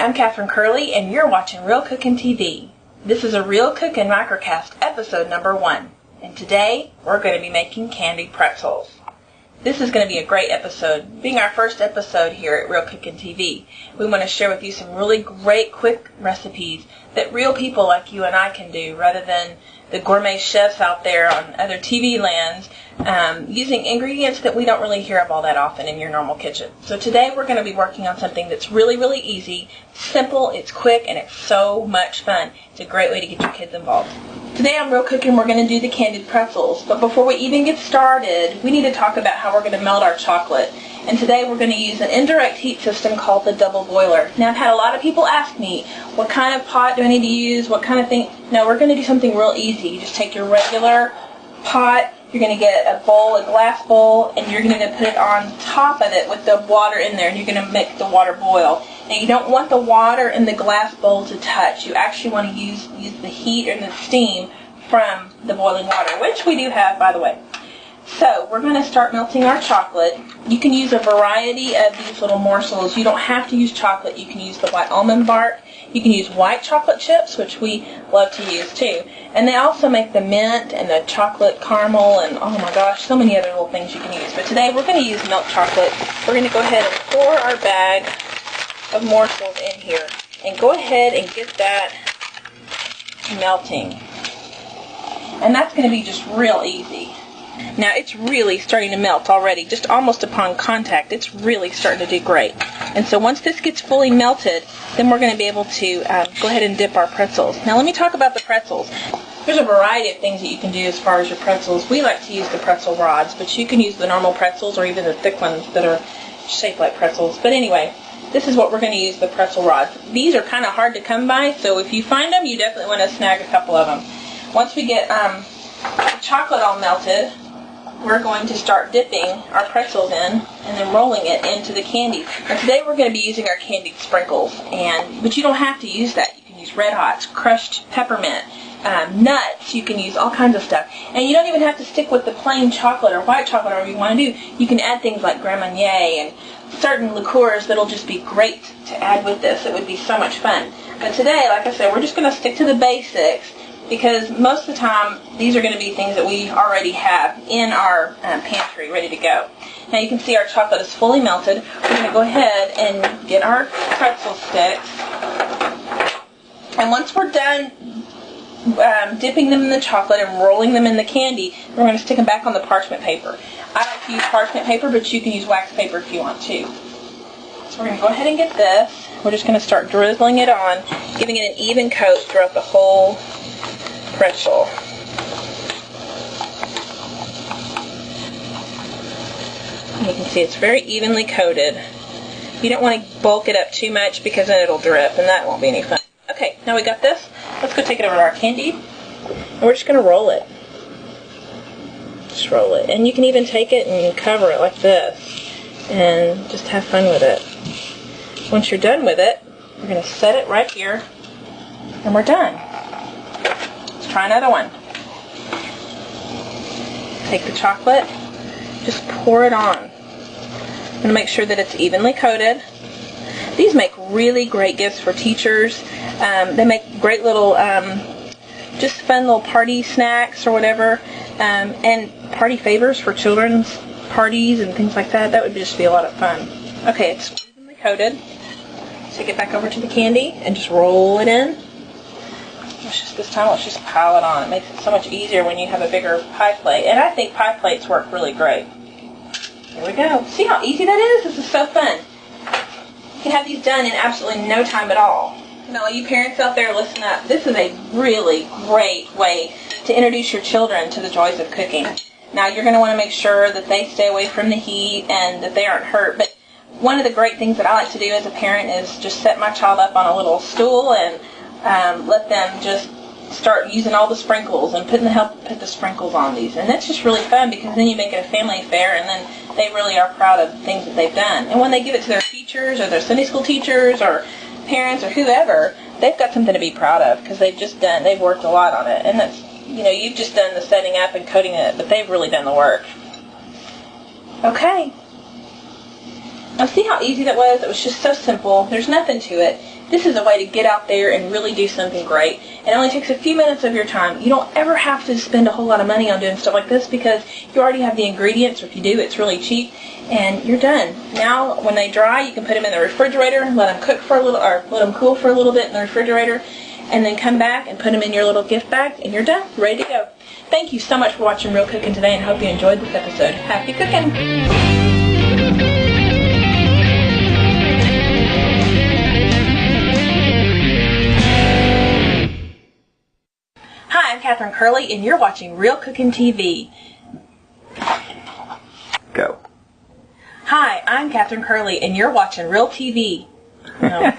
I'm Catherine Curley, and you're watching RealcookN TV. This is a RealcookN microcast episode number 1, and today we're going to be making candied pretzels. This is going to be a great episode. Being our first episode here at RealcookN TV, we want to share with you some really great, quick recipes that real people like you and I can do, rather than the gourmet chefs out there on other TV lands using ingredients that we don't really hear of all that often in your normal kitchen. So today we're going to be working on something that's really, really easy, simple, it's quick, and it's so much fun. It's a great way to get your kids involved. Today on RealcookN we're going to do the candied pretzels, but before we even get started, we need to talk about how we're going to melt our chocolate. And today we're going to use an indirect heat system called the double boiler. Now, I've had a lot of people ask me, what kind of pot do I need to use, what kind of thing? No, we're going to do something real easy. You just take your regular pot, you're going to get a bowl, a glass bowl, and you're going to put it on top of it with the water in there, and you're going to make the water boil. Now, you don't want the water in the glass bowl to touch. You actually want to use the heat and the steam from the boiling water, which we do have, by the way. So we're going to start melting our chocolate. You can use a variety of these little morsels. You don't have to use chocolate. You can use the white almond bark. You can use white chocolate chips, which we love to use too. And they also make the mint and the chocolate caramel and, oh my gosh, so many other little things you can use. But today we're going to use milk chocolate. We're going to go ahead and pour our bag of morsels in here. And go ahead and get that melting. And that's going to be just real easy. Now it's really starting to melt already, just almost upon contact. It's really starting to do great. And so once this gets fully melted, then we're going to be able to go ahead and dip our pretzels. Now let me talk about the pretzels. There's a variety of things that you can do as far as your pretzels. We like to use the pretzel rods, but you can use the normal pretzels or even the thick ones that are shaped like pretzels. But anyway, this is what we're going to use, the pretzel rods. These are kind of hard to come by, so if you find them, you definitely want to snag a couple of them. Once we get the chocolate all melted, we're going to start dipping our pretzels in and then rolling it into the candy. Now today we're going to be using our candied sprinkles, but you don't have to use that. You can use Red Hots, crushed peppermint, nuts. You can use all kinds of stuff. And you don't even have to stick with the plain chocolate or white chocolate or whatever you want to do. You can add things like Grand Marnier and certain liqueurs that'll just be great to add with this. It would be so much fun. But today, like I said, we're just going to stick to the basics, because most of the time these are going to be things that we already have in our pantry ready to go. Now you can see our chocolate is fully melted. We're going to go ahead and get our pretzel sticks. And once we're done dipping them in the chocolate and rolling them in the candy, we're going to stick them back on the parchment paper. I like to use parchment paper, but you can use wax paper if you want to. So we're going to go ahead and get this. We're just going to start drizzling it on, giving it an even coat throughout the whole pretzel. You can see it's very evenly coated. You don't want to bulk it up too much, because then it'll drip and that won't be any fun. Okay, now we got this. Let's go take it over to our candy. And we're just going to roll it. Just roll it. And you can even take it and cover it like this and just have fun with it. Once you're done with it, we're going to set it right here and we're done. Try another one. Take the chocolate, just pour it on. I'm going to make sure that it's evenly coated. These make really great gifts for teachers. They make great little, just fun little party snacks or whatever, and party favors for children's parties and things like that. That would just be a lot of fun. Okay, it's evenly coated. Take it back over to the candy and just roll it in. This time let's just pile it on. It makes it so much easier when you have a bigger pie plate. And I think pie plates work really great. Here we go. See how easy that is? This is so fun. You can have these done in absolutely no time at all. Now, you parents out there, listen up. This is a really great way to introduce your children to the joys of cooking. Now, you're going to want to make sure that they stay away from the heat and that they aren't hurt. But one of the great things that I like to do as a parent is just set my child up on a little stool and let them just start using all the sprinkles and help put the sprinkles on these. And that's just really fun, because then you make it a family affair and then they really are proud of the things that they've done. And when they give it to their teachers or their Sunday school teachers or parents or whoever, they've got something to be proud of, because they've worked a lot on it. And that's, you've just done the setting up and coating it, but they've really done the work. Okay. Now see how easy that was? It was just so simple. There's nothing to it. This is a way to get out there and really do something great. It only takes a few minutes of your time. You don't ever have to spend a whole lot of money on doing stuff like this because you already have the ingredients, or if you do, it's really cheap, and you're done. Now, when they dry, you can put them in the refrigerator, let them cook for a little, or let them cool for a little bit in the refrigerator, and then come back and put them in your little gift bag, and you're done, ready to go. Thank you so much for watching Real Cooking today, and hope you enjoyed this episode. Happy cooking! Hi, I'm Catherine Curley, and you're watching RealcookN TV. Go. Hi, I'm Catherine Curley, and you're watching Real TV. No.